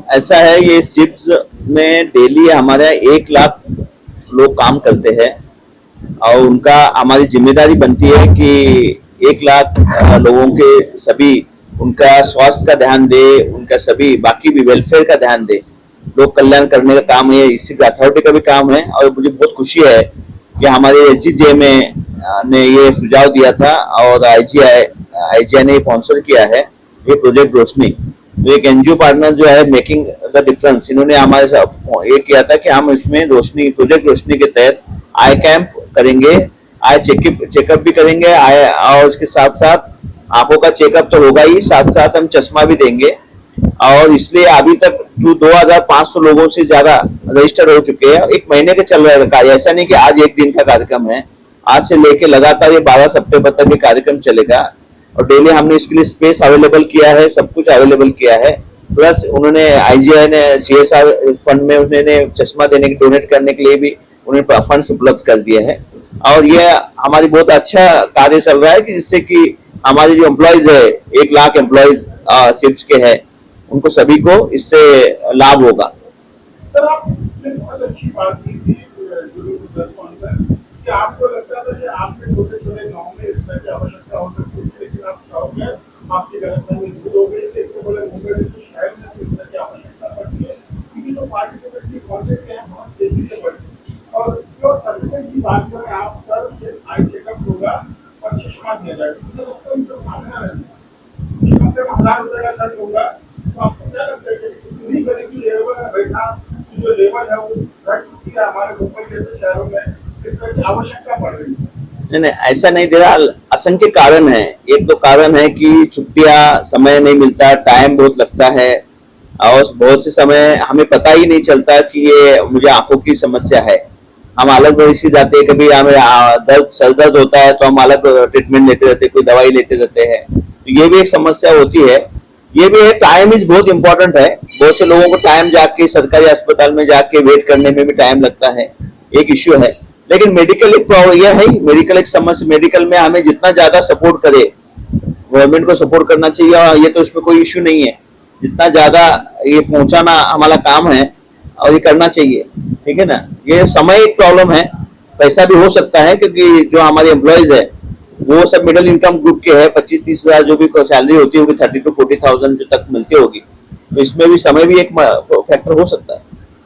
ऐसा है, ये शिप्स में डेली हमारे 1 लाख लोग काम करते हैं और उनका हमारी जिम्मेदारी बनती है कि 1 लाख लोगों के सभी उनका स्वास्थ्य का ध्यान दे, उनका सभी बाकी भी वेलफेयर का ध्यान दे। लोक कल्याण करने का काम है, इसी का अथॉरिटी का भी काम है। और मुझे बहुत खुशी है कि हमारे एसजीजे में ने ये सुझाव दिया था और आईजीआई ने स्पॉन्सर किया है ये प्रोजेक्ट रोशनी। तो एक एनजीओ पार्टनर जो है मेकिंग द डिफरेंस, इन्होंने हमारे साथ ये किया था कि हम इसमें रोशनी प्रोजेक्ट रोशनी के तहत आई कैंप करेंगे, आई चेकअप भी करेंगे, और उसके साथ साथ आंखों का चेकअप तो होगा ही, साथ साथ हम चश्मा भी देंगे। और इसलिए अभी तक 2500 लोगों से ज्यादा रजिस्टर हो चुके हैं। 1 महीने का चल रहा है कार्य, ऐसा नहीं कि आज एक दिन का कार्यक्रम है। आज से लेके लगातार ये 12 सितंबर तक ये कार्यक्रम चलेगा और डेली हमने इसके लिए स्पेस अवेलेबल किया है, सब कुछ अवेलेबल किया है। प्लस उन्होंने आईजीआई ने सीएसआर फंड में उन्होंने चश्मा देने के डोनेट करने के लिए भी उन्होंने फंड्स उपलब्ध कर दिए हैं। और ये हमारी बहुत अच्छा कार्य चल रहा है कि जिससे कि हमारे जो एम्प्लॉयज है 1 लाख एम्प्लॉयज शिप्स के हैं, उनको सभी को इससे लाभ होगा। सर आपने बहुत अच्छी बात की थी कि आपको लगता था कि आपके छोटे छोटे गांव में इस तरह की आवश्यकता हो सकती है, लेकिन आप शौक है आपकी गलतफहमी दूर हो गई। देखते बोले मुंबई जैसे शहर में इस तरह की आवश्यकता पड़ती है क्योंकि जो पार्टिसिपेट की कॉन्टेक्ट है बहुत तेजी से बढ़ती है। और जो सर्टिफिकेट की बात करें आप सर, आई चेकअप होगा और चश्मा दिया जाएगा, मुझे लगता है इनको सामने आ रहा है कम से कम 1000 रुपए का खर्च होगा। तो आपको क्या लगता है कि इतनी गरीबी लेवल है बैठा जो लेवल है वो घट चुकी है हमारे मुंबई जैसे शहरों में, इस तरह की आवश्यकता पड़ रही है? नहीं, ऐसा नहीं दे रहा। असंख्य कारण है। एक तो कारण है कि छुट्टियां, समय नहीं मिलता, टाइम बहुत लगता है और बहुत से समय हमें पता ही नहीं चलता कि ये मुझे आंखों की समस्या है। हम अलग से जाते हैं, कभी हमें सर दर्द होता है तो हम अलग ट्रीटमेंट लेते रहते, कोई दवाई लेते रहते हैं, तो ये भी एक समस्या होती है। ये भी है, टाइम इज बहुत इंपॉर्टेंट है। बहुत से लोगों को टाइम जाके सरकारी अस्पताल में जाके वेट करने में भी टाइम लगता है, एक इश्यू है। लेकिन मेडिकल एक प्रॉब्लम यह है, मेडिकल एक समस्या। मेडिकल में हमें जितना ज्यादा सपोर्ट करे, गवर्नमेंट को सपोर्ट करना चाहिए, और ये तो इसमें कोई इश्यू नहीं है। जितना ज्यादा ये पहुंचाना हमारा काम है और ये करना चाहिए, ठीक है ना। ये समय एक प्रॉब्लम है, पैसा भी हो सकता है क्योंकि जो हमारे एम्प्लॉयज है वो सब मिडिल इनकम ग्रुप के हैं। 25-30 हजार जो भी सैलरी होती होगी, 30 to 40,000 जो तक मिलती होगी, तो इसमें भी समय भी एक फैक्टर हो सकता है।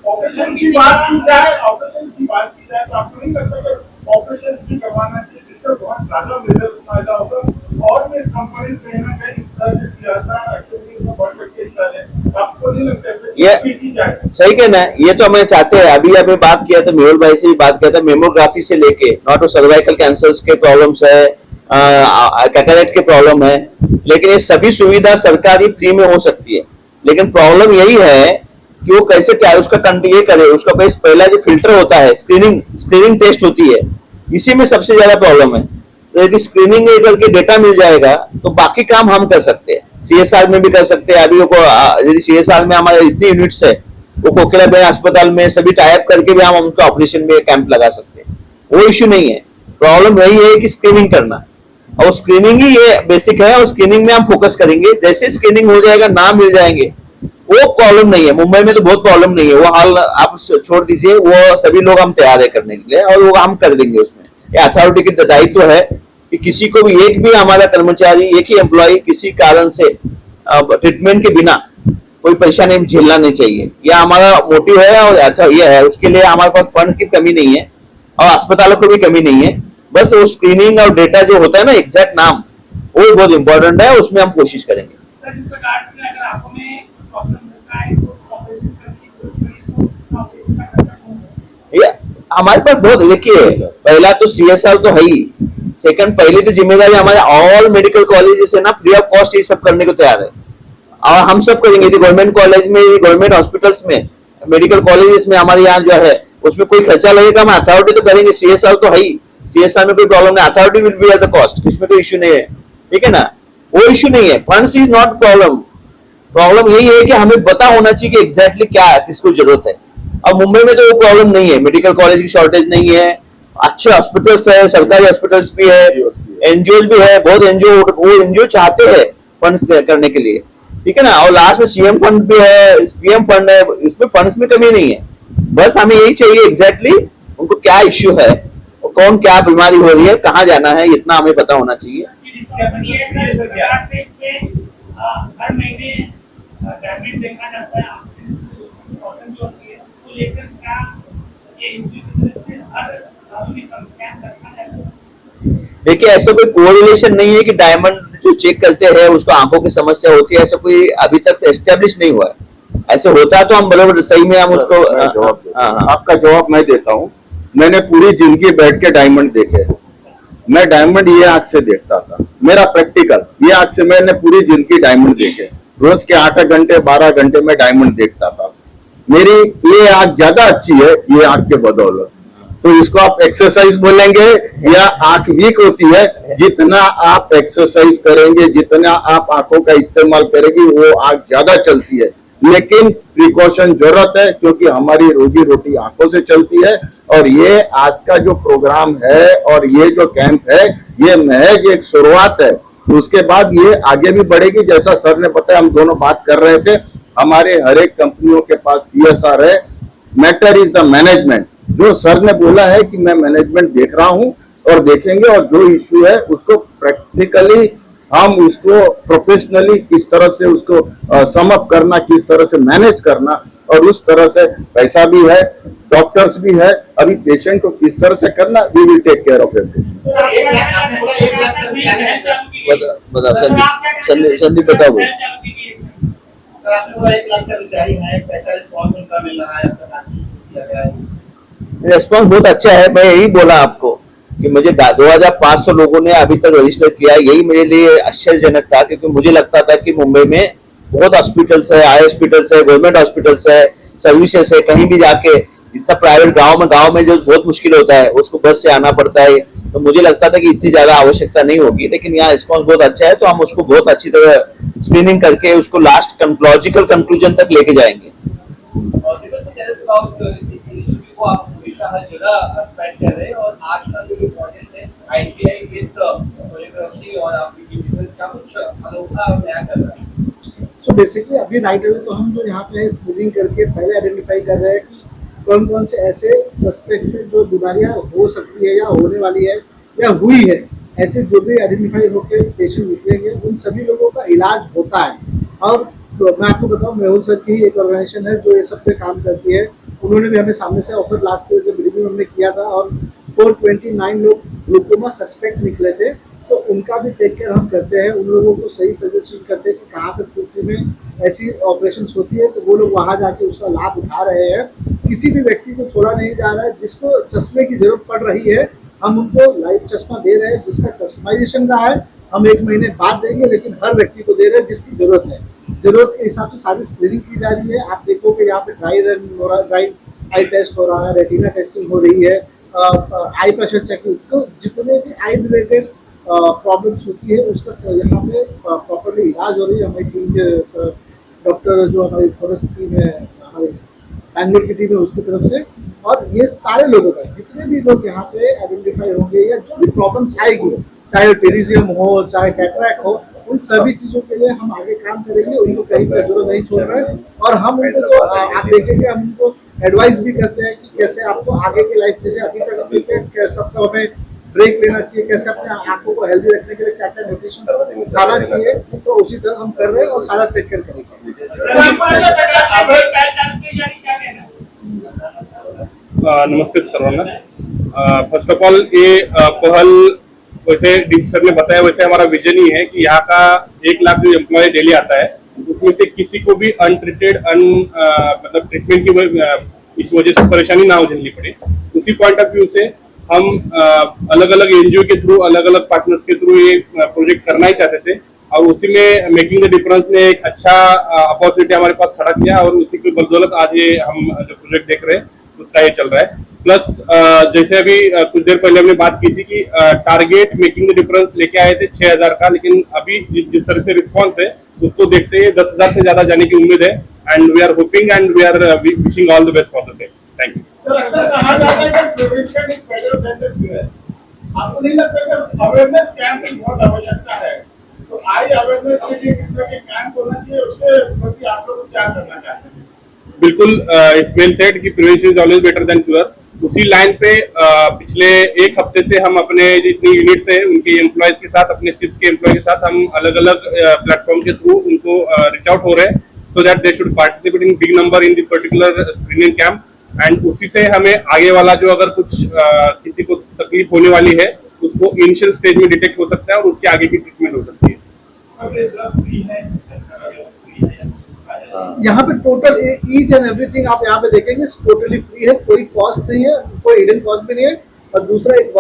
ऑपरेशन की बात की जाए तो आपको नहीं लगता कि ऑपरेशन भी करवाना चाहिए, जिससे बहुत ज्यादा रिजल्ट फायदा होगा और भी कंपनी कहीं ना कहीं इस तरह की सियासत एक्टिविटीज में बढ़ सकती है? आपको नहीं लगता ये सही कहना है? ये तो हमें चाहते हैं। अभी अभी बात किया था, मेहुल भाई से भी बात किया था, मेमोग्राफी से लेके नॉट सर्वाइकल कैंसर्स के प्रॉब्लम्स है, कैटरेक्ट के प्रॉब्लम है, लेकिन ये सभी सुविधा सरकारी फ्री में हो सकती है। लेकिन प्रॉब्लम यही है कि वो कैसे क्या उसका ये करे। उसका पहला जो फिल्टर होता है, स्क्रीनिंग टेस्ट होती है, इसी में सबसे ज्यादा प्रॉब्लम है। तो यदि स्क्रीनिंग करके डेटा मिल जाएगा तो बाकी काम हम कर सकते हैं, सीएसआर में भी कर सकते हैं। अभी यदि सीएसआर में हमारे इतनी यूनिट्स है, वो कोकिलाबेन अस्पताल में सभी टाइप करके भी हम उनका ऑपरेशन में कैंप लगा सकते हैं, वो इश्यू नहीं है। प्रॉब्लम यही है कि स्क्रीनिंग करना, और स्क्रीनिंग ही ये बेसिक है, और स्क्रीनिंग में हम फोकस करेंगे। जैसे स्क्रीनिंग हो जाएगा, नाम मिल जाएंगे, वो प्रॉब्लम नहीं है। मुंबई में तो बहुत प्रॉब्लम नहीं है, वो हाल आप छोड़ दीजिए, वो सभी लोग हम तैयार है करने के लिए और वो हम कर देंगे। उसमें ये अथॉरिटी की दायित्व है कि किसी को भी, एक भी हमारा कर्मचारी, एक ही एम्प्लॉय किसी कारण से ट्रीटमेंट के बिना कोई परेशानी झेलना नहीं चाहिए। यह हमारा मोटिव है और यह है। उसके लिए हमारे पास फंड की कमी नहीं है और अस्पतालों को भी कमी नहीं है। बस वो स्क्रीनिंग और डेटा जो होता है ना, एग्जैक्ट नाम, वो बहुत इंपॉर्टेंट है, उसमें हम कोशिश करेंगे। हमारे पास बहुत, देखिए, पहला तो सीएसआर तो है ही, सेकंड पहली तो जिम्मेदारी हमारे ऑल मेडिकल कॉलेजेस है ना, फ्री ऑफ कॉस्ट ये सब करने को तैयार है और हम सब करेंगे। गवर्नमेंट कॉलेज में, गवर्नमेंट हॉस्पिटल्स में, मेडिकल कॉलेजेस में हमारे यहाँ जो है उसमें कोई खर्चा लगेगा, हम अथॉरिटी तो करेंगे। सीएसआर तो है ही, सीएसआर में कोई प्रॉब्लम नहीं, authority will be at the cost, इसमें कोई इश्यू नहीं है, ठीक है ना। वो इश्यू नहीं है, funds is not problem. Problem यही है कि हमें पता होना चाहिए कि एग्जैक्टली क्या है, किसको जरूरत है। और मुंबई में तो वो प्रॉब्लम नहीं है, मेडिकल कॉलेज की शॉर्टेज नहीं है, अच्छे हॉस्पिटल्स है, सरकारी हॉस्पिटल्स भी है, एनजीओ भी है, बहुत एनजीओ चाहते हैं फंड्स करने के लिए। ठीक है ना। और लास्ट में सीएम फंड भी है, पीएम फंड है, इसमें फंड्स में कमी नहीं है। बस हमें यही चाहिए एग्जैक्टली उनको क्या इश्यू है और कौन क्या बीमारी हो रही है, कहाँ जाना है, इतना हमें पता होना चाहिए। हर महीने टैबलेट देखा जाता है, कॉटन जो होती है तो लेकर क्या ये इंस्टीट्यूट हर आदमी का क्या रखा जाता है। देखिए ऐसा कोई कोरिलेशन नहीं है कि डायमंड जो चेक करते हैं उसको आंखों की समस्या होती है, ऐसा कोई अभी तक एस्टेब्लिश नहीं हुआ है। ऐसे होता तो हम बराबर सही में हम उसको आपका जवाब मैं देता हूँ। मैंने पूरी जिंदगी बैठ के डायमंड देखे। मैं डायमंड ये आंख से देखता था, मेरा प्रैक्टिकल ये आंख से मैंने पूरी जिंदगी डायमंड देखे। रोज के 8 घंटे 12 घंटे में डायमंड देखता था। मेरी ये आंख ज्यादा अच्छी है ये आंख के बदौलत। तो इसको आप एक्सरसाइज बोलेंगे या आंख वीक होती है? जितना आप एक्सरसाइज करेंगे, जितना आप आंखों का इस्तेमाल करेंगे, वो आंख ज्यादा चलती है। लेकिन प्रिकॉशन जरूरत है क्योंकि हमारी रोजी रोटी आंखों से चलती है। और ये आज का जो प्रोग्राम है और ये जो कैंप है ये महज एक शुरुआत है। उसके बाद ये आगे भी बढ़ेगी। जैसा सर ने बताया, हम दोनों बात कर रहे थे, हमारे हर एक कंपनियों के पास CSR है। Matter is the management. जो सर ने बोला है कि मैं मैनेजमेंट देख रहा हूं और देखेंगे, और जो इश्यू है उसको प्रैक्टिकली हम उसको प्रोफेशनली किस तरह से उसको सम अप करना, किस तरह से मैनेज करना, और उस तरह से पैसा भी है, डॉक्टर्स भी है, अभी पेशेंट को किस तरह से करना, we will take care of everything. बता संदीप बताओ। आपने बोला 1 लाख कर्मचारी हैं, पैसा रिस्पॉन्स उनका मिल रहा है, अब तक महसूस किया गया है। रिस्पॉन्स बहुत अच्छा है। मैं यही बोला आपको कि मुझे 2500 लोगों ने अभी तक रजिस्टर किया। यही मेरे लिए आश्चर्यजनक था क्योंकि मुझे लगता था कि मुंबई में बहुत हॉस्पिटल्स है, आई हॉस्पिटल्स है, गवर्नमेंट हॉस्पिटल्स है, सर्विसेज है, कहीं भी जाके इतना प्राइवेट गांव में जो बहुत मुश्किल होता है उसको बस से आना पड़ता है। तो मुझे लगता था कि इतनी ज्यादा आवश्यकता नहीं होगी, लेकिन यहाँ रिस्पॉन्स बहुत अच्छा है। तो हम उसको बहुत अच्छी तरह स्क्रीनिंग करके उसको लास्ट लॉजिकल कंक्लूजन तक लेके जाएंगे। आप हमेशा हर जगह स्पेंड कर रहे हैं और आज का जो इम्पोर्टेंस है ITI विद कोरियोग्राफी और आपकी डिजिटल क्या कुछ अनोखा और नया कर रहा है। सो बेसिकली अभी राइट अवे तो हम जो यहाँ पे स्क्रीनिंग करके पहले आइडेंटिफाई कर रहे हैं कि कौन कौन से ऐसे सस्पेक्ट है जो बीमारियाँ हो सकती है या होने वाली है या हुई है। ऐसे जो भी आइडेंटिफाई होकर पेशेंट निकलेंगे उन सभी लोगों का इलाज होता है। और तो मैं आपको बताऊं, मेहुल सर की एक ऑर्गेनाइजेशन है जो ये सब पे काम करती है। उन्होंने भी हमें सामने से ऑफर लास्ट ईयर जब रिव्यू हमने किया था और 429 लोग ग्लूकोमा सस्पेक्ट निकले थे, तो उनका भी टेक केयर हम करते हैं। उन लोगों को सही सजेशन करते हैं कि कहाँ पर तुर्की में ऐसी ऑपरेशन होती है, तो वो लोग वहाँ जाके उसका लाभ उठा रहे हैं। किसी भी व्यक्ति को छोड़ा नहीं जा रहा है। जिसको चश्मे की जरूरत पड़ रही है हम उनको लाइव चश्मा दे रहे हैं, जिसका कस्टमाइजेशन का है हम 1 महीने बाद देंगे, लेकिन हर व्यक्ति को दे रहे हैं जिसकी जरूरत है। जरूरत के हिसाब से सारी स्क्रीनिंग की जा रही है। आप देखोगे यहाँ पे ड्राई आई टेस्ट हो रहा है, रेटिना टेस्टिंग हो रही है, आई प्रेशर चेकिंग। तो जितने भी आई रिलेटेड प्रॉब्लम्स होती है उसका यहाँ पे प्रॉपरली इलाज हो रही है। हमारी टीम के डॉक्टर जो हमारी फॉरेस्ट टीम है, हमारी बैंगलोर की टीम है, उसकी तरफ से। और ये सारे लोगों का, जितने भी लोग यहाँ पे आइडेंटिफाई होंगे या जो भी प्रॉब्लम्स आएगी, चाहे टेरिजियम हो, चाहे कैटरैक्ट हो, उन सभी चीजों के लिए हम आगे काम करेंगे। उनको कहीं पर जरूरत नहीं छोड़ रहे हैं। और हम उनको तो आप देखेंगे, हम उनको एडवाइस भी करते हैं कि कैसे आपको आगे की लाइफ, जैसे अभी तक तब तो हमें ब्रेक लेना चाहिए, कैसे अपने आंखों को हेल्दी रखने के लिए क्या क्या न्यूट्रिशन खाना चाहिए, तो उसी तरह हम कर रहे हैं और सारा टेक केयर करेंगे। नमस्ते सर्वांना। फर्स्ट ऑफ ऑल ये पहल वैसे डीसी सर ने बताया वैसे हमारा विजन ही है कि यहाँ का 1 लाख जो एम्प्लॉय डेली आता है उसमें से किसी को भी अनट्रीटेड मतलब ट्रीटमेंट की इस वजह से परेशानी ना हो झेलनी पड़े। उसी पॉइंट ऑफ व्यू से हम अलग अलग NGO के थ्रू, अलग अलग पार्टनर्स के थ्रू ये प्रोजेक्ट करना ही चाहते थे और उसी में मेकिंग द डिफरेंस ने एक अच्छा अपॉर्चुनिटी हमारे पास खड़ा किया और उसी की बदौलत आज ये हम जो प्रोजेक्ट देख रहे हैं उसका ये चल रहा है। प्लस जैसे अभी कुछ देर पहले हमने बात की थी कि टारगेट मेकिंग द डिफरेंस लेके आए थे 6000 का, लेकिन अभी जिस तरह से रिस्पॉन्स है उसको देखते हुए 10,000 से ज्यादा जाने की उम्मीद है। And we are hoping and we are wishing all the best for the same. Thank you. आपको नहीं लगता कि अवेयरनेस कैंप की बहुत आवश्यकता है? तो आई अवेयरनेस के लिए किस तरह के कैंप होना चाहिए, उसके प्रति आप लोग क्या करना चाहते हैं? बिल्कुल, इट्स वेल सेड कि prevention is always better than cure. उसी लाइन पे पिछले एक हफ्ते से हम अपने जितनी यूनिट्स हैं उनके एम्प्लॉयज के साथ, अपने शिफ्ट के एम्प्लॉय के साथ हम अलग अलग प्लेटफॉर्म के थ्रू उनको रीच आउट हो रहे हैं, so that they should participate in big number in the particular screening camp. And उसी से हमें आगे वाला जो अगर कुछ किसी को तकलीफ होने वाली है उसको इनिशियल स्टेज में डिटेक्ट हो सकता है और उसके आगे की ट्रीटमेंट हो सकती है। यहाँ पे टोटल ईच एंड एवरीथिंग आप यहाँ पे देखेंगे टोटली फ्री है, कोई कॉस्ट नहीं है, कोई हिडन कॉस्ट भी नहीं है। और दूसरा एक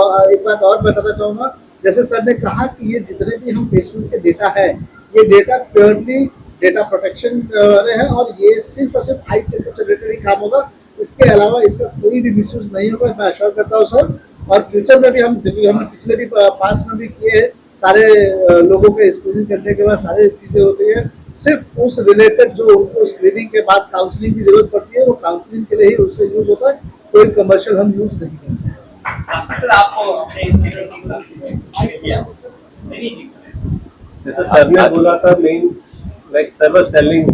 बात और बताना चाहूंगा, जैसे सर ने कहा कि ये जितने भी हम पेशेंट्स के डेटा है, ये डेटा प्योरली डेटा प्रोटेक्शन वाले हैं और ये सिर्फ और सिर्फ आई चेकअप से रिलेटेड ही काम होगा। इसके अलावा इसका कोई भी मिसयूज नहीं होगा, मैं अश्योर करता हूँ सर। और फ्यूचर में भी हमने पिछले भी पास्ट में भी किए हैं, सारे लोगों के स्क्रीनिंग करने के बाद सारी चीजें होती है, सिर्फ उस रिलेटेड जो उनको स्क्रीनिंग के बाद काउंसलिंग की जरूरत पड़ती है वो काउंसलिंग के लिए ही उससे यूज होता है, कोई कमर्शियल हम यूज नहीं करते हैं। सर आपको अपने जैसे सर ने बोला था, main like sir was telling,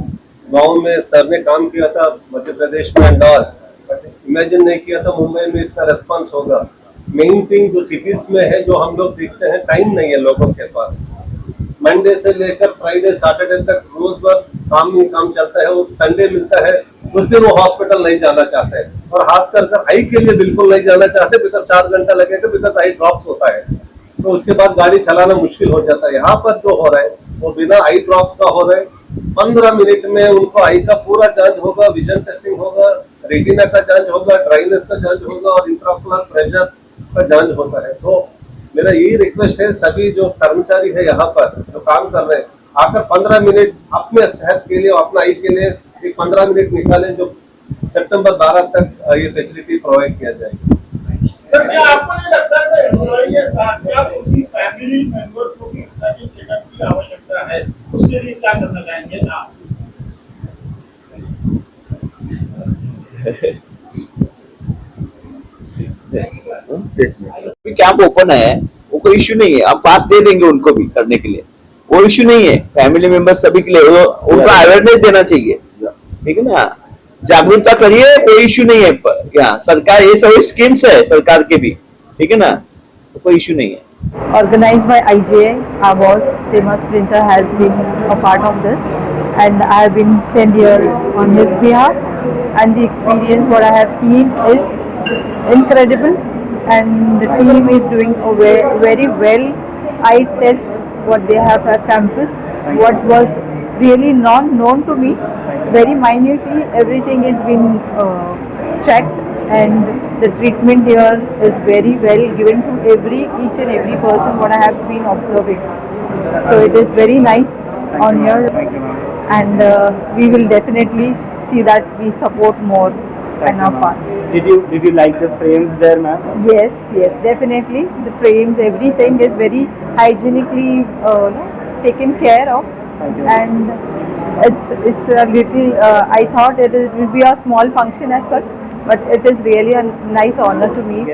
गांव में सर ने काम किया था मध्य प्रदेश में एंड ऑल, बट इमेजिन नहीं किया था मुंबई में इतना रेस्पॉन्स होगा। मेन थिंग जो सिटीज में है, जो हम लोग देखते हैं, टाइम नहीं है लोगों के पास। मंडे से लेकर फ्राइडे सैटरडे तक रोज भर काम ही काम चलता है, वो संडे मिलता है उस दिन वो हॉस्पिटल नहीं जाना चाहते हैं, और खास कर आई के लिए बिल्कुल नहीं जाना चाहते, बिकॉज 4 घंटा लगेगा, बिकॉज आई ड्रॉप्स होता है, तो उसके बाद गाड़ी चलाना मुश्किल हो जाता है। यहाँ पर जो हो रहा है वो बिना आई ड्रॉप्स का हो रहा है। 15 मिनट में उनको आई का पूरा जांच होगा, विजन टेस्टिंग होगा, रेटिना का जांच होगा, ड्राइनेस का जांच होगा और इंट्राओकुलर प्रेशर का जांच होता है। तो मेरा यही रिक्वेस्ट है, सभी जो कर्मचारी है यहाँ पर जो काम कर रहे हैं, आकर 15 मिनट अपने सेहत के लिए, अपना आई के लिए एक 15 मिनट निकालें, जो सितंबर 12 तक ये फैसिलिटी प्रोवाइड किया जाएगी। सर, क्या आपको नहीं लगता है कि एम्प्लॉई के साथ साथ उसी फैमिली मेंबर्स को भी चेकअप की आवश्यकता है, उसके लिए क्या करना चाहेंगे आप? कैंप ओपन है, वो कोई इश्यू नहीं है, हम पास दे देंगे उनको भी करने के लिए, वो इश्यू नहीं है। फैमिली मेंबर सभी के लिए उनको अवेयरनेस देना चाहिए, ठीक है ना, जागरूकता करिए, कोई इश्यू नहीं है। यहाँ सरकार ये सभी स्कीम्स है सरकार के भी, ठीक है ना, तो कोई इश्यू नहीं है। Organized by IJA, our boss Famous Printer has been a part of this, and I have been sent here on his behalf, and the experience what I have seen is incredible, and the team is doing a very well. Eye test what they have at campus, what was really not known to me, very minutely everything is been checked, and the treatment here is very well given to each and every person what I have been observing. So it is very nice on here, and we will definitely see that we support more on our part. Did you like the frames there, ma'am? Yes, definitely. The frames, everything is very hygienically taken care of, and it's a little. I thought it will be a small function as such, but it is really a nice honor to me.